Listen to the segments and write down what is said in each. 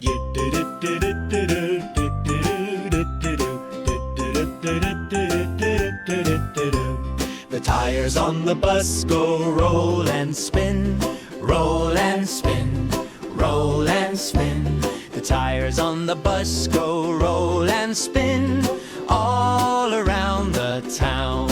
The tires on the bus go roll and spin, roll and spin, roll and spin. The tires on the bus go roll and spin all around the town.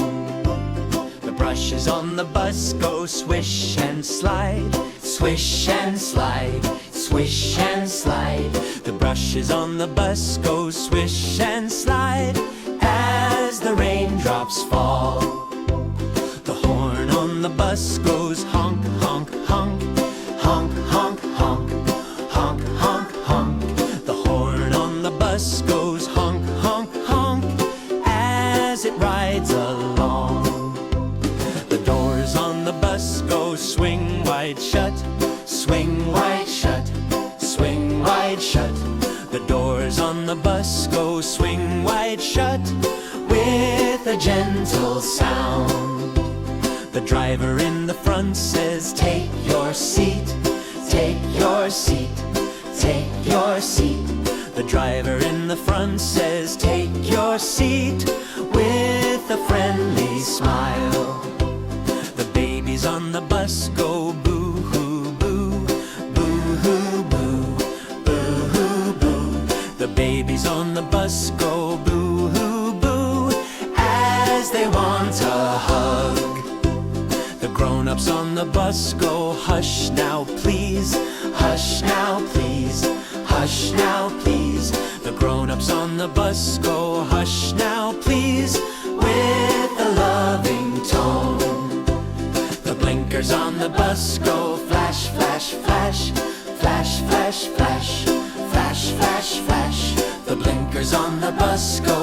The brushes on the bus go swish and slide, swish and slide, swish and slide. The brushes on the bus go swish and slide as the raindrops fall. The horn on the bus goes honk, honk, honk, honk, honk, honk, honk, honk, honk. The horn on the bus goes honk, honk, honk as it rides along. The doors on the bus go swing wide shut, swing wide shut, swing wide shut. The doors on the bus go swing wide shut with a gentle sound. The driver in the front says, take your seat, take your seat, take your seat. The driver in the front says, take your seat with a friendly smile. The babies on the bus go boo-hoo, boo, boo-hoo, boo, boo-hoo, boo. The babies on the bus go boo-hoo, boo as they want a hug. The grown-ups on the bus go hush now please, hush now please, hush now please. The grown-ups on the bus go hush now please with a loving tone. The blinkers on the bus go flash, flash, flash, flash, flash, flash, flash, flash, flash. The blinkers on the bus go